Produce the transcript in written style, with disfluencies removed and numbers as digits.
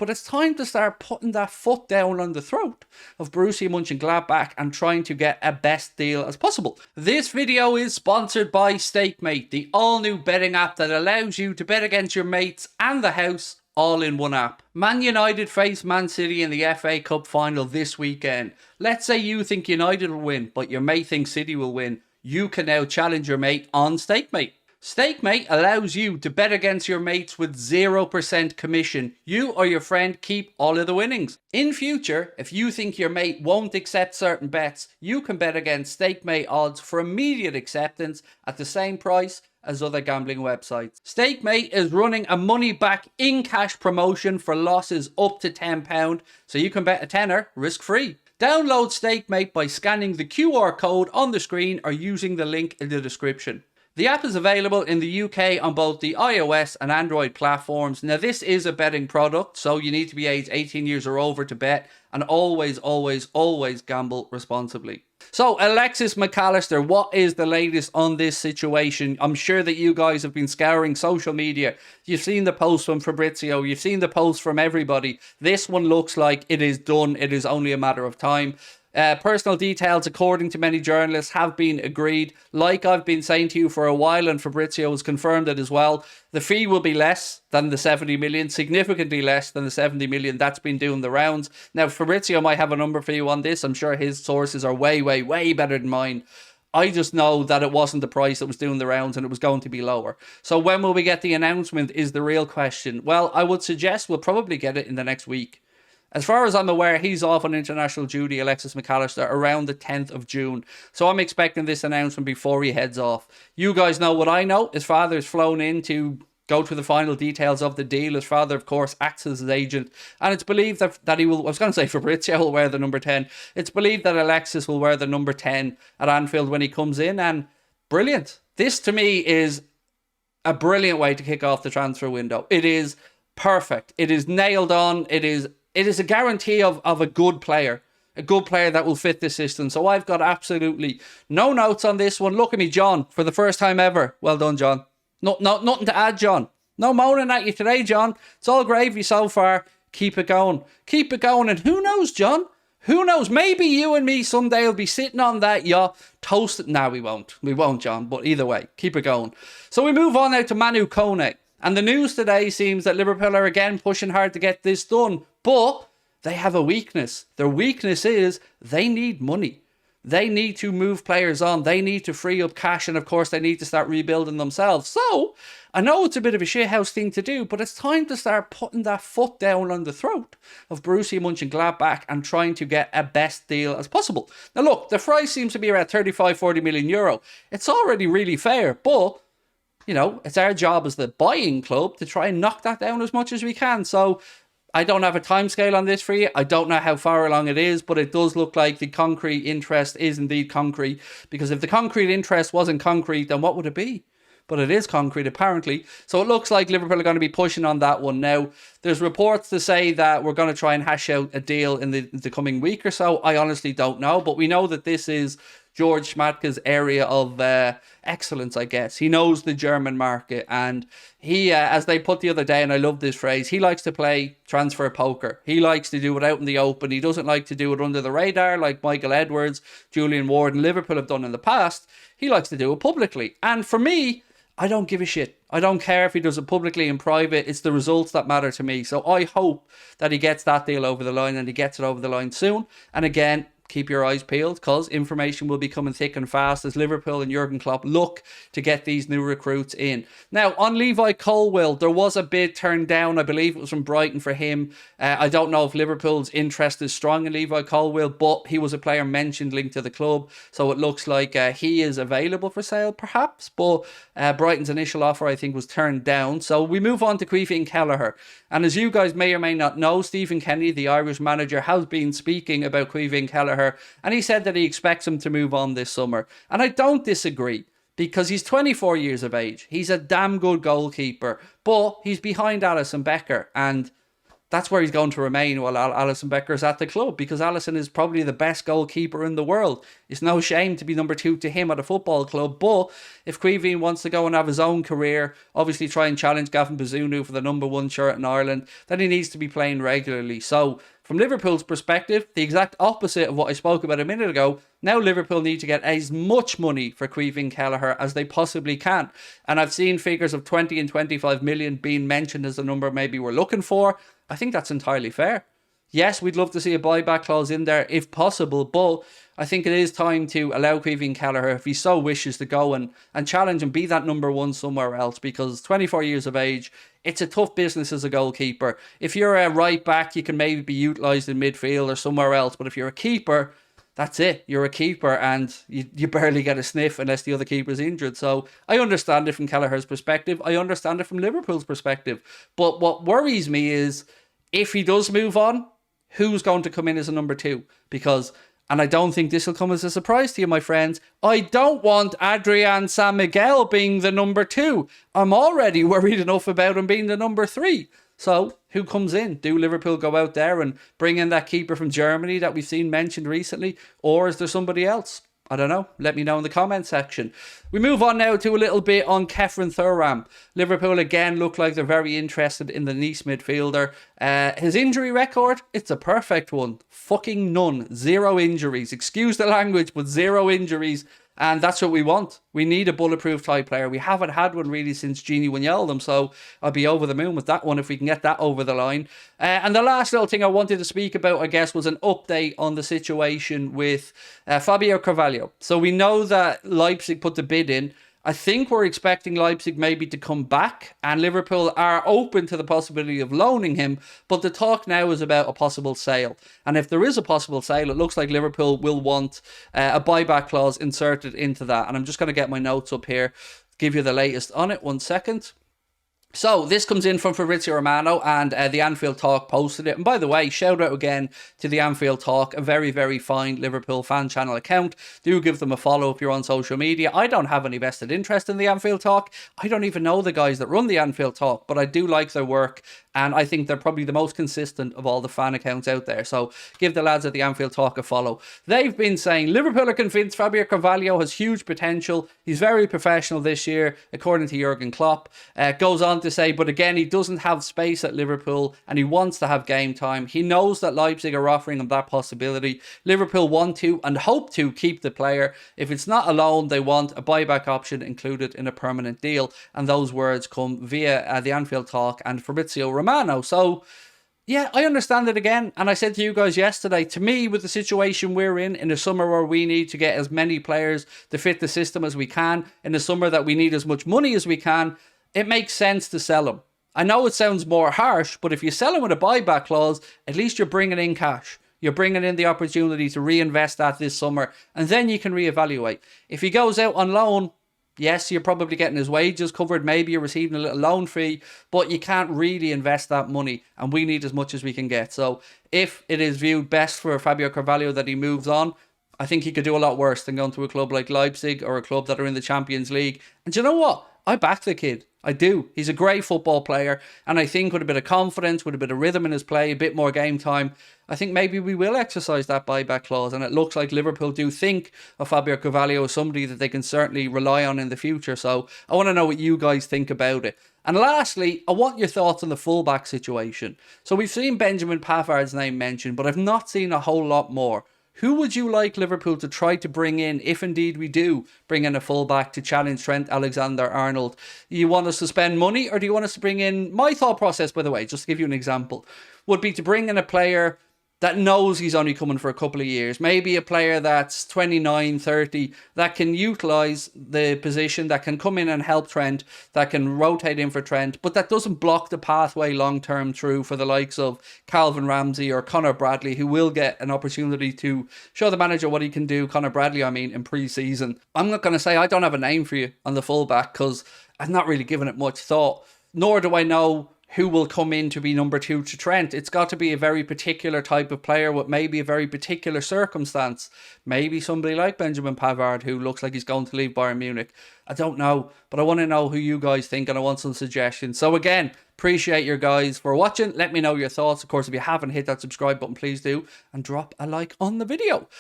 but it's time to start putting that foot down on the throat of Borussia Mönchengladbach and trying to get a best deal as possible. This video is sponsored by StakeMate, the all-new betting app that allows you to bet against your mates and the house all in one app. Man United face Man City in the FA Cup final this weekend. Let's say you think United will win, but your mate thinks City will win. You can now challenge your mate on StakeMate. StakeMate allows you to bet against your mates with 0% commission. You or your friend keep all of the winnings. In future, if you think your mate won't accept certain bets, you can bet against StakeMate odds for immediate acceptance at the same price as other gambling websites. StakeMate is running a money back in cash promotion for losses up to £10, so you can bet a tenner risk free. Download StakeMate by scanning the QR code on the screen or using the link in the description. The app is available in the UK on both the iOS and Android platforms. Now, this is a betting product, so you need to be aged 18 years or over to bet, and always gamble responsibly. So, Alexis Mac Allister, what is the latest on this situation? I'm sure that you guys have been scouring social media. You've seen the posts from Fabrizio. You've seen the posts from everybody. This one looks like it is done. It is only a matter of time. Personal details, according to many journalists, have been agreed. Like I've been saying to you for a while, and Fabrizio has confirmed it as well, the fee will be less than the 70 million, significantly less than the 70 million that's been doing the rounds. Now, Fabrizio might have a number for you on this. I'm sure his sources are way better than mine. I just know that it wasn't the price that was doing the rounds and it was going to be lower. So when will we get the announcement is the real question. Well, I would suggest we'll probably get it in the next week. As far as I'm aware, he's off on international duty, Alexis Mac Allister, around the 10th of June. So I'm expecting this announcement before he heads off. You guys know what I know. His father's flown in to go through the final details of the deal. His father, of course, acts as his agent. And it's believed that he will, I was going to say Fabrizio will wear the number 10. It's believed that Alexis will wear the number 10 at Anfield when he comes in. And brilliant. This, to me, is a brilliant way to kick off the transfer window. It is perfect. It is nailed on. It is a guarantee of a good player that will fit the system. So I've got absolutely no notes on this one. Look at me, John, for the first time ever. Well done, John. Nothing to add, John. No moaning at you today, John. It's all gravy so far. Keep it going. Keep it going. And who knows, John? Who knows? Maybe you and me someday will be sitting on that yacht toasted. No, we won't. We won't, John. But either way, keep it going. So we move on now to Manu Kone. And the news today seems that Liverpool are again pushing hard to get this done. But they have a weakness. Their weakness is they need money. They need to move players on. They need to free up cash. And of course, they need to start rebuilding themselves. So I know it's a bit of a shithouse thing to do, but it's time to start putting that foot down on the throat of Borussia Mönchengladbach and trying to get a best deal as possible. Now, look, the price seems to be around 35-40 million euro. It's already really fair, but you know, it's our job as the buying club to try and knock that down as much as we can. So I don't have a timescale on this for you. I don't know how far along it is, but it does look like the concrete interest is indeed concrete. Because if the concrete interest wasn't concrete, then what would it be? But it is concrete, apparently. So it looks like Liverpool are going to be pushing on that one now. There's reports to say that we're going to try and hash out a deal in the coming week or so. I honestly don't know, but we know that this is George Schmadtke's area of excellence, I guess. He knows the German market, and he, as they put the other day, and I love this phrase, he likes to play transfer poker. He likes to do it out in the open. He doesn't like to do it under the radar like Michael Edwards, Julian Ward and Liverpool have done in the past. He likes to do it publicly. And for me, I don't give a shit. I don't care if he does it publicly and private. It's the results that matter to me. So I hope that he gets that deal over the line and he gets it over the line soon. And again, keep your eyes peeled because information will be coming thick and fast as Liverpool and Jurgen Klopp look to get these new recruits in. Now, on Levi Colwill, there was a bid turned down. I believe it was from Brighton for him. I don't know if Liverpool's interest is strong in Levi Colwill, but he was a player mentioned linked to the club. So it looks like he is available for sale, perhaps. But Brighton's initial offer, I think, was turned down. So we move on to Caoimhín and Kelleher. And as you guys may or may not know, Stephen Kenny, the Irish manager, has been speaking about Caoimhín and Kelleher, and he said that he expects him to move on this summer. And I don't disagree, because he's 24 years of age. He's a damn good goalkeeper, but he's behind Alisson Becker, and that's where he's going to remain while Alisson Becker's at the club, because Alisson is probably the best goalkeeper in the world. It's no shame to be number 2 to him at a football club, but if Caoimhín wants to go and have his own career, obviously try and challenge Gavin Bazunu for the number 1 shirt in Ireland, then he needs to be playing regularly. So from Liverpool's perspective, the exact opposite of what I spoke about a minute ago, now Liverpool need to get as much money for Caoimhín Kelleher as they possibly can. And I've seen figures of 20 and 25 million being mentioned as the number maybe we're looking for. I think that's entirely fair. Yes, we'd love to see a buyback clause in there if possible, but I think it is time to allow Caoimhín Kelleher, if he so wishes, to go and challenge and be that number 1 somewhere else, because 24 years of age, it's a tough business as a goalkeeper. If you're a right back, you can maybe be utilised in midfield or somewhere else, but if you're a keeper, that's it. You're a keeper and you barely get a sniff unless the other keeper's injured. So I understand it from Kelleher's perspective. I understand it from Liverpool's perspective. But what worries me is, if he does move on, who's going to come in as a number 2? Because, and I don't think this will come as a surprise to you, my friends, I don't want Adrian San Miguel being the number 2. I'm already worried enough about him being the number 3. So who comes in? Do Liverpool go out there and bring in that keeper from Germany that we've seen mentioned recently? Or is there somebody else? I don't know. Let me know in the comment section. We move on now to a little bit on Kefren Thuram. Liverpool again look like they're very interested in the Nice midfielder. His injury record, it's a perfect one. Fucking none. 0 injuries. Excuse the language, but 0 injuries. And that's what we want. We need a bulletproof type player. We haven't had one really since Gini Wijnaldum, so I'll be over the moon with that one if we can get that over the line. And the last little thing I wanted to speak about, I guess, was an update on the situation with Fabio Carvalho. So we know that Leipzig put the bid in. I think we're expecting Leipzig maybe to come back, and Liverpool are open to the possibility of loaning him, but the talk now is about a possible sale. And if there is a possible sale, it looks like Liverpool will want a buyback clause inserted into that. And I'm just going to get my notes up here, give you the latest on it. 1 second. So this comes in from Fabrizio Romano, and the Anfield Talk posted it. And by the way, shout out again to the Anfield Talk, a very, very fine Liverpool fan channel account. Do give them a follow if you're on social media. I don't have any vested interest in the Anfield Talk. I don't even know the guys that run the Anfield Talk, but I do like their work, and I think they're probably the most consistent of all the fan accounts out there. So give the lads at the Anfield Talk a follow. They've been saying Liverpool are convinced Fabio Carvalho has huge potential. He's very professional this year, according to Jurgen Klopp. Goes on to say, but again, he doesn't have space at Liverpool and he wants to have game time. He knows that Leipzig are offering him that possibility. Liverpool want to and hope to keep the player. If it's not a loan, they want a buyback option included in a permanent deal. And those words come via the Anfield Talk and Fabrizio Romano. So yeah, I understand it again. And I said to you guys yesterday, to me, with the situation we're in the summer where we need to get as many players to fit the system as we can, in the summer that we need as much money as we can, it makes sense to sell him. I know it sounds more harsh, but if you sell him with a buyback clause, at least you're bringing in cash. You're bringing in the opportunity to reinvest that this summer, and then you can reevaluate. If he goes out on loan, yes, you're probably getting his wages covered. Maybe you're receiving a little loan fee, but you can't really invest that money, and we need as much as we can get. So if it is viewed best for Fabio Carvalho that he moves on, I think he could do a lot worse than going to a club like Leipzig or a club that are in the Champions League. And you know what? I back the kid. I do. He's a great football player, and I think with a bit of confidence, with a bit of rhythm in his play, a bit more game time, I think maybe we will exercise that buyback clause. And it looks like Liverpool do think of Fabio Carvalho as somebody that they can certainly rely on in the future. So I want to know what you guys think about it. And lastly, I want your thoughts on the fullback situation. So we've seen Benjamin Pavard's name mentioned, but I've not seen a whole lot more. Who would you like Liverpool to try to bring in, if indeed we do bring in a fullback to challenge Trent Alexander-Arnold? You want us to spend money, or do you want us to bring in... My thought process, by the way, just to give you an example, would be to bring in a player that knows he's only coming for a couple of years. Maybe a player that's 29, 30, that can utilise the position, that can come in and help Trent, that can rotate in for Trent, but that doesn't block the pathway long-term through for the likes of Calvin Ramsey or Conor Bradley, who will get an opportunity to show the manager what he can do. Conor Bradley, I mean, in pre-season. I'm not going to say I don't have a name for you on the fullback, because I've not really given it much thought, nor do I know who will come in to be number 2 to Trent. It's got to be a very particular type of player with maybe a very particular circumstance. Maybe somebody like Benjamin Pavard, who looks like he's going to leave Bayern Munich. I don't know, but I want to know who you guys think, and I want some suggestions. So again, appreciate your guys for watching. Let me know your thoughts. Of course, if you haven't hit that subscribe button, please do, and drop a like on the video.